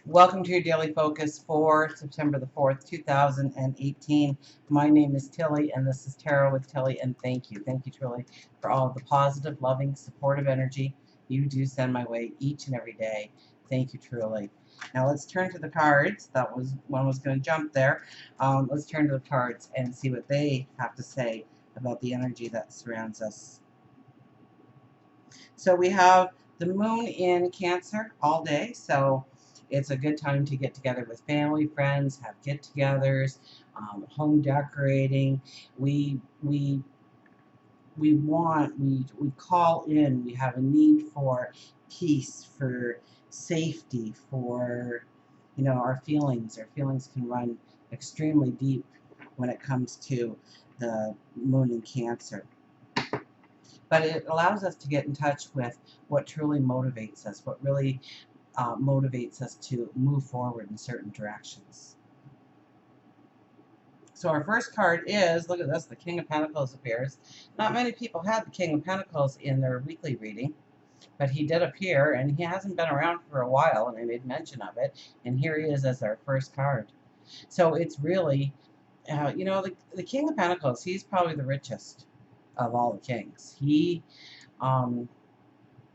Welcome to your daily focus for September the 4th, 2018. My name is Tilly, and this is Tarot with Tilly, and thank you. Thank you, truly, for all of the positive, loving, supportive energy you do send my way each and every day. Thank you, truly. Now let's turn to the cards. That was one was going to jump there. Let's turn to the cards and see what they have to say about the energy that surrounds us. So we have the moon in Cancer all day, so it's a good time to get together with family, friends, have get-togethers, home decorating. We we call in. We have a need for peace, for safety, for our feelings. Our feelings can run extremely deep when it comes to the moon in Cancer. But it allows us to get in touch with what truly motivates us, what really motivates us to move forward in certain directions. So our first card is, look at this, the King of Pentacles appears. Not many people had the King of Pentacles in their weekly reading, but he did appear, and he hasn't been around for a while, and I made mention of it, and here he is as our first card. So it's really, the King of Pentacles, he's probably the richest of all the kings. He,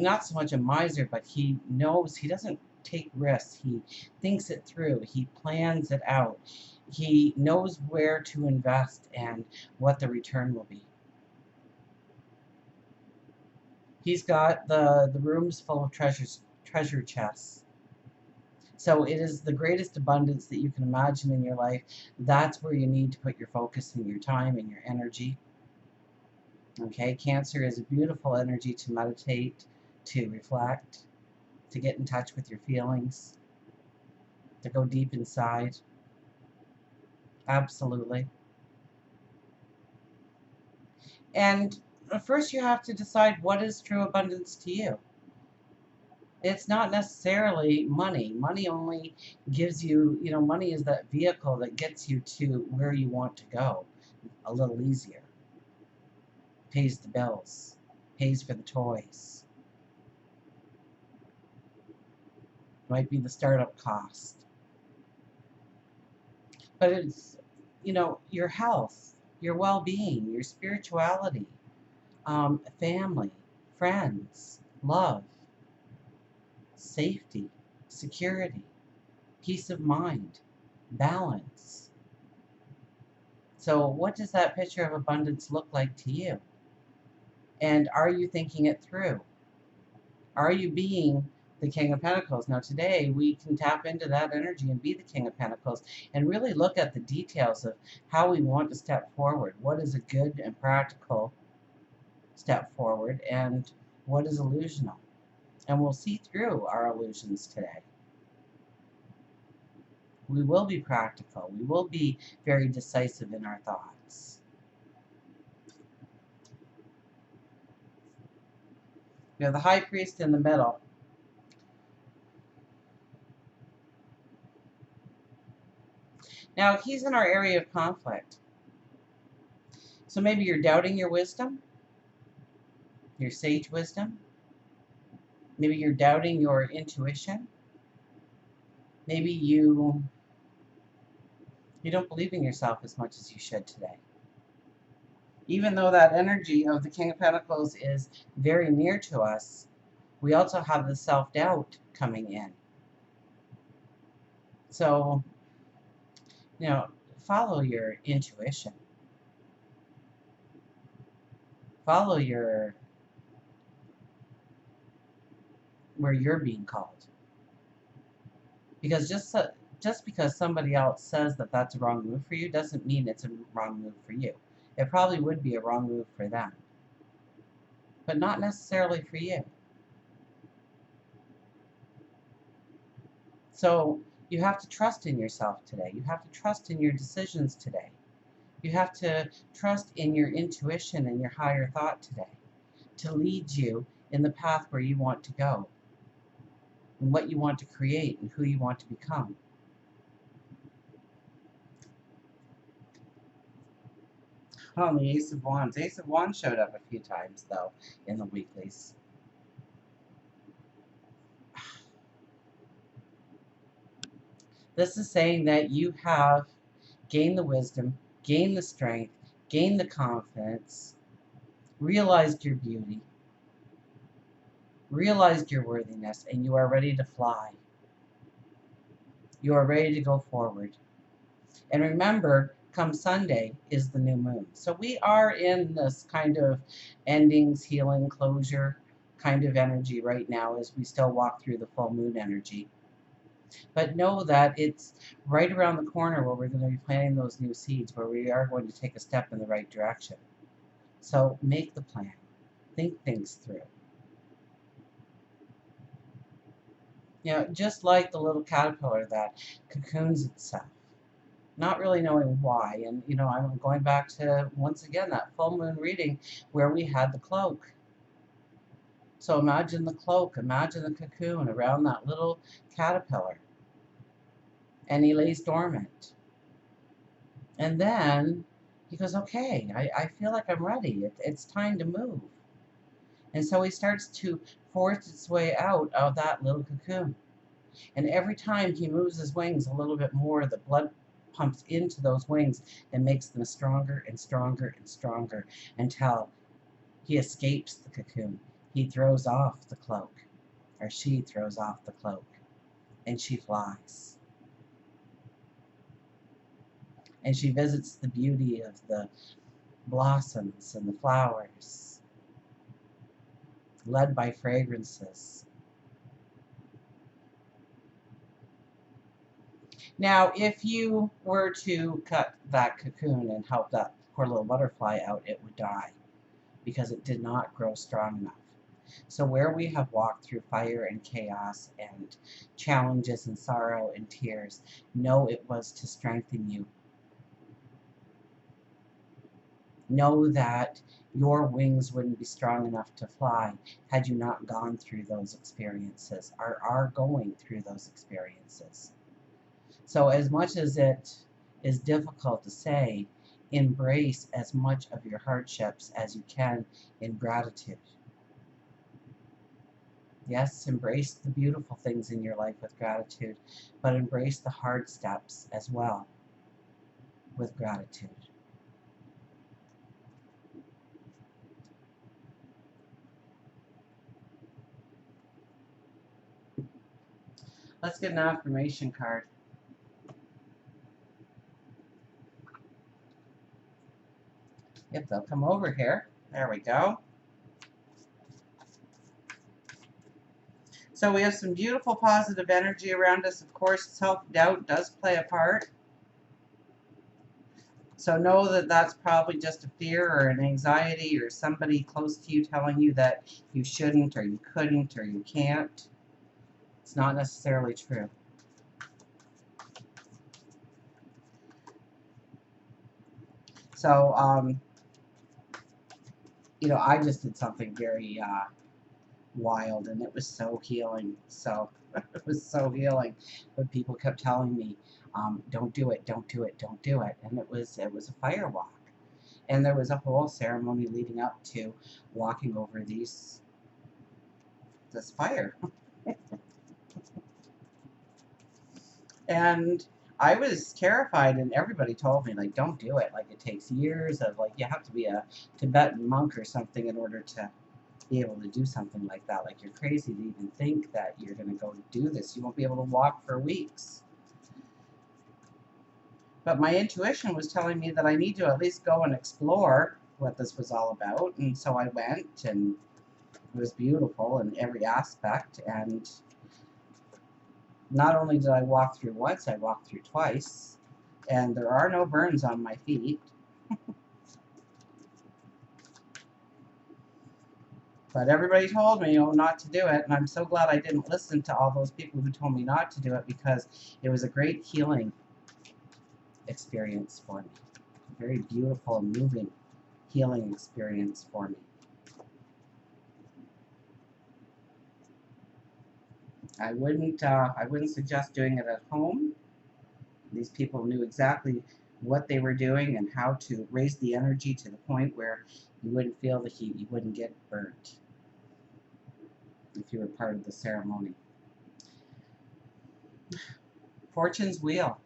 not so much a miser, but he knows he doesn't take risks. He thinks it through. He plans it out. He knows where to invest and what the return will be. He's got the rooms full of treasure chests. So it is the greatest abundance that you can imagine in your life. That's where you need to put your focus and your time and your energy. Okay, Cancer is a beautiful energy to meditate, to reflect, to get in touch with your feelings, to go deep inside. Absolutely. And first you have to decide what is true abundance to you. It's not necessarily money. Money only gives you, money is that vehicle that gets you to where you want to go a little easier. Pays the bills, pays for the toys. Might be the startup cost. But it's, your health, your well-being, your spirituality, family, friends, love, safety, security, peace of mind, balance. So what does that picture of abundance look like to you? And are you thinking it through? Are you being the King of Pentacles? Now today we can tap into that energy and be the King of Pentacles and really look at the details of how we want to step forward. What is a good and practical step forward and what is illusional? And we'll see through our illusions today. We will be practical. We will be very decisive in our thoughts. We have the High Priest in the middle. Now, he's in our area of conflict. So maybe you're doubting your wisdom, your sage wisdom. Maybe you're doubting your intuition. Maybe you don't believe in yourself as much as you should today. Even though that energy of the King of Pentacles is very near to us, we also have the self-doubt coming in. So, follow your intuition. Follow where you're being called. Because just because somebody else says that that's a wrong move for you doesn't mean it's a wrong move for you. It probably would be a wrong move for them, but not necessarily for you. So you have to trust in yourself today. You have to trust in your decisions today. You have to trust in your intuition and your higher thought today to lead you in the path where you want to go and what you want to create and who you want to become. Oh, the Ace of Wands. Ace of Wands showed up a few times, though, in the weeklies. This is saying that you have gained the wisdom, gained the strength, gained the confidence, realized your beauty, realized your worthiness, and you are ready to fly. You are ready to go forward. And remember, come Sunday is the new moon. So we are in this kind of endings, healing, closure kind of energy right now as we still walk through the full moon energy. But know that it's right around the corner where we're going to be planting those new seeds, where we are going to take a step in the right direction. So make the plan. Think things through. You know, just like the little caterpillar that cocoons itself, not really knowing why. And, you know, I'm going back to, once again, that full moon reading where we had the cloak. So imagine the cloak, imagine the cocoon around that little caterpillar. And he lays dormant. And then he goes, okay, I feel like I'm ready. It's time to move. And so he starts to force its way out of that little cocoon. And every time he moves his wings a little bit more, the blood pumps into those wings and makes them stronger and stronger and stronger until he escapes the cocoon. He throws off the cloak, or she throws off the cloak, and she flies. And she visits the beauty of the blossoms and the flowers, led by fragrances. Now, if you were to cut that cocoon and help that poor little butterfly out, it would die because it did not grow strong enough. So where we have walked through fire and chaos and challenges and sorrow and tears, know it was to strengthen you. Know that your wings wouldn't be strong enough to fly had you not gone through those experiences, or are going through those experiences. So as much as it is difficult to say, embrace as much of your hardships as you can in gratitude. Yes, embrace the beautiful things in your life with gratitude, but embrace the hard steps as well with gratitude. Let's get an affirmation card. If they'll come over here. There we go. So we have some beautiful positive energy around us. Of course, self-doubt does play a part. So know that that's probably just a fear or an anxiety or somebody close to you telling you that you shouldn't or you couldn't or you can't. It's not necessarily true. So, you know, I just did something very wild, and it was so healing. So it was so healing. But people kept telling me, "Don't do it, don't do it, don't do it," and it was a fire walk, and there was a whole ceremony leading up to walking over this fire, and I was terrified, and everybody told me, like, don't do it. Like, it takes years of, like, you have to be a Tibetan monk or something in order to be able to do something like that. Like, you're crazy to even think that you're going to go do this. You won't be able to walk for weeks. But my intuition was telling me that I need to at least go and explore what this was all about. And so I went, and it was beautiful in every aspect. And not only did I walk through once, I walked through twice. And there are no burns on my feet. But everybody told me, oh, not to do it. And I'm so glad I didn't listen to all those people who told me not to do it, because it was a great healing experience for me. A very beautiful and moving healing experience for me. I wouldn't suggest doing it at home. These people knew exactly what they were doing and how to raise the energy to the point where you wouldn't feel the heat, you wouldn't get burnt if you were part of the ceremony. Fortune's wheel.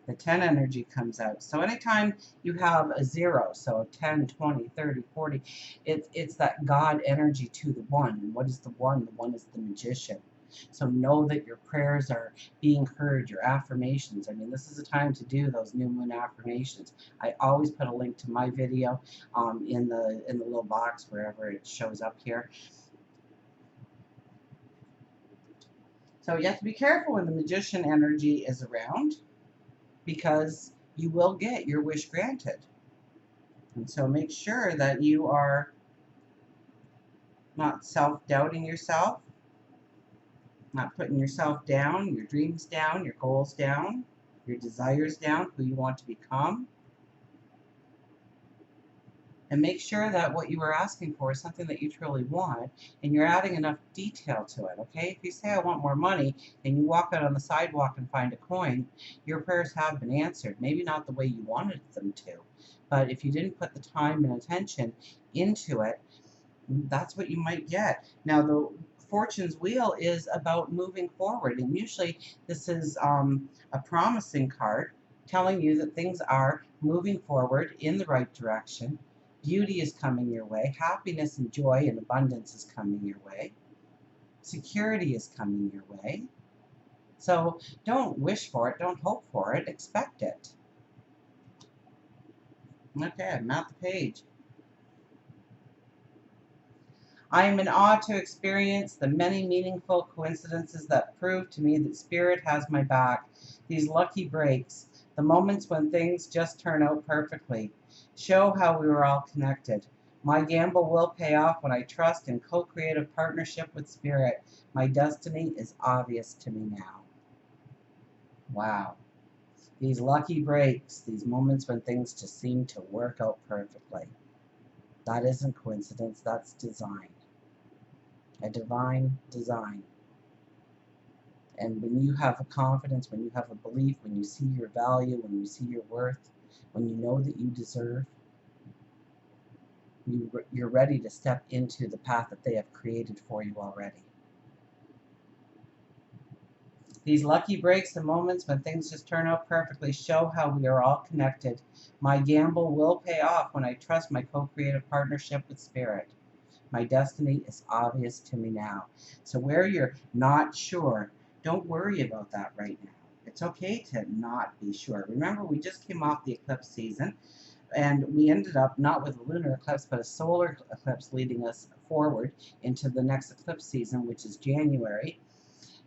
The 10 energy comes out. So anytime you have a 0, so 10, 20, 30, 40, it's that God energy to the 1. And what is the 1? The 1 is the magician. So know that your prayers are being heard, your affirmations. I mean, this is a time to do those new moon affirmations. I always put a link to my video in the little box wherever it shows up here. So you have to be careful when the magician energy is around, because you will get your wish granted. And so make sure that you are not self-doubting yourself, not putting yourself down, your dreams down, your goals down, your desires down, who you want to become. And make sure that what you are asking for is something that you truly want, and you're adding enough detail to it, okay? If you say, I want more money, and you walk out on the sidewalk and find a coin, your prayers have been answered. Maybe not the way you wanted them to, but if you didn't put the time and attention into it, that's what you might get. Now, the Fortune's wheel is about moving forward, and usually this is a promising card telling you that things are moving forward in the right direction. Beauty is coming your way. Happiness and joy and abundance is coming your way. Security is coming your way. So don't wish for it. Don't hope for it. Expect it. Okay, I'm at the page. I am in awe to experience the many meaningful coincidences that prove to me that Spirit has my back. These lucky breaks, the moments when things just turn out perfectly, show how we were all connected. My gamble will pay off when I trust in co-creative partnership with Spirit. My destiny is obvious to me now. Wow. These lucky breaks, these moments when things just seem to work out perfectly. That isn't coincidence, that's design. A divine design. And when you have a confidence, when you have a belief, when you see your value, when you see your worth, when you know that you deserve, you're ready to step into the path that they have created for you already. These lucky breaks and moments when things just turn out perfectly show how we are all connected. My gamble will pay off when I trust my co-creative partnership with Spirit. My destiny is obvious to me now. So where you're not sure, don't worry about that right now. It's okay to not be sure. Remember, we just came off the eclipse season, and we ended up not with a lunar eclipse, but a solar eclipse leading us forward into the next eclipse season, which is January.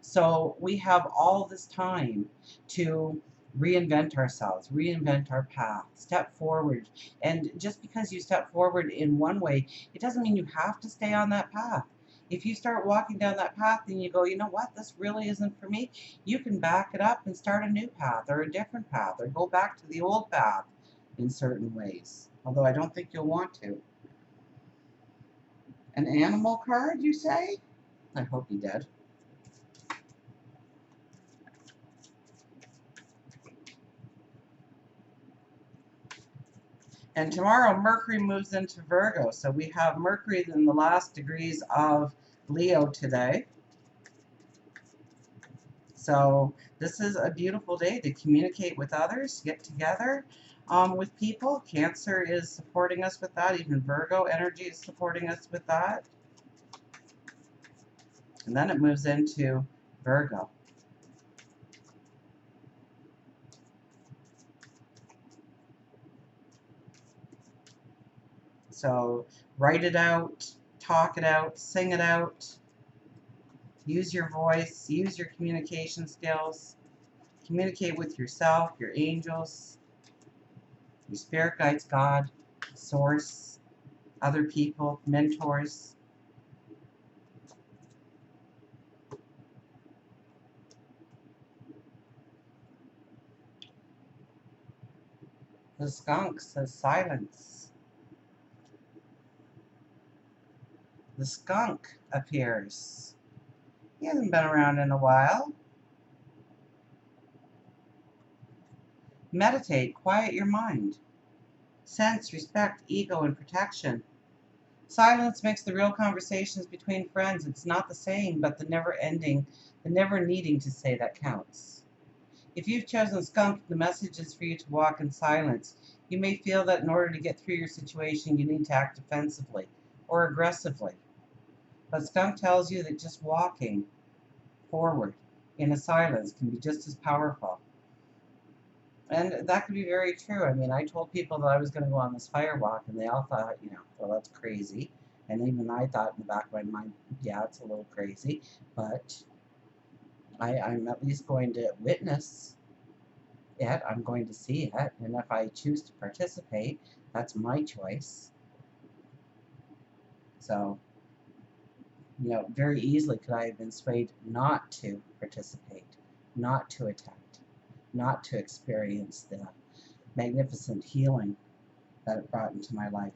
So we have all this time to reinvent ourselves, reinvent our path, step forward. And just because you step forward in one way, it doesn't mean you have to stay on that path. If you start walking down that path and you go, you know what, this really isn't for me, you can back it up and start a new path or a different path or go back to the old path in certain ways. Although I don't think you'll want to. An animal card, you say? I hope you did. And tomorrow, Mercury moves into Virgo. So we have Mercury in the last degrees of Leo today. So this is a beautiful day to communicate with others, get together with people. Cancer is supporting us with that. Even Virgo energy is supporting us with that. And then it moves into Virgo. So write it out, talk it out, sing it out. Use your voice, use your communication skills. Communicate with yourself, your angels, your spirit guides, God, source, other people, mentors. The skunk says silence. The skunk appears. He hasn't been around in a while. Meditate, quiet your mind. Sense, respect, ego, and protection. Silence makes the real conversations between friends. It's not the saying, but the never ending, the never needing to say that counts. If you've chosen skunk, the message is for you to walk in silence. You may feel that in order to get through your situation, you need to act defensively or aggressively. But skunk tells you that just walking forward in a silence can be just as powerful. And that could be very true. I mean, I told people that I was going to go on this fire walk, and they all thought, well, that's crazy. And even I thought in the back of my mind, yeah, it's a little crazy. But I'm at least going to witness it. I'm going to see it. And if I choose to participate, that's my choice. So, very easily could I have been swayed not to participate, not to attend, not to experience the magnificent healing that it brought into my life.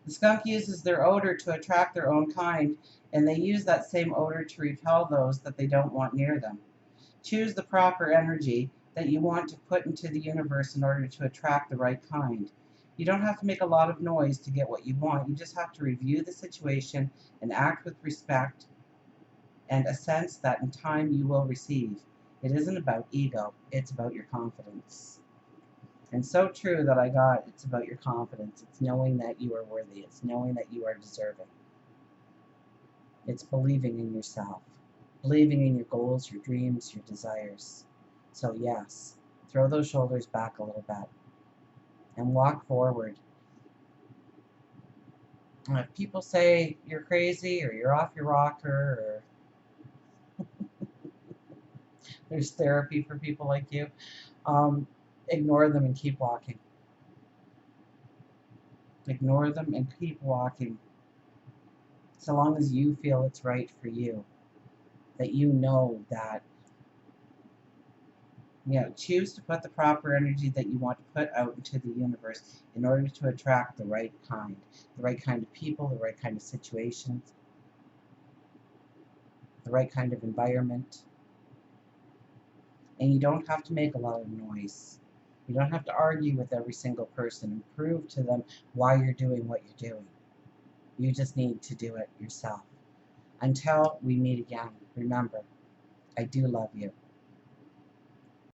The skunk uses their odor to attract their own kind, and they use that same odor to repel those that they don't want near them. Choose the proper energy that you want to put into the universe in order to attract the right kind. You don't have to make a lot of noise to get what you want. You just have to review the situation and act with respect and a sense that in time you will receive. It isn't about ego, it's about your confidence. And so true that I got, it's about your confidence. It's knowing that you are worthy. It's knowing that you are deserving. It's believing in yourself, believing in your goals, your dreams, your desires. So yes, throw those shoulders back a little bit and walk forward. If people say you're crazy or you're off your rocker or there's therapy for people like you, ignore them and keep walking. Ignore them and keep walking. So long as you feel it's right for you, that you know that, choose to put the proper energy that you want to put out into the universe in order to attract the right kind of people, the right kind of situations, the right kind of environment. And you don't have to make a lot of noise. You don't have to argue with every single person and prove to them why you're doing what you're doing. You just need to do it yourself. Until we meet again, remember, I do love you.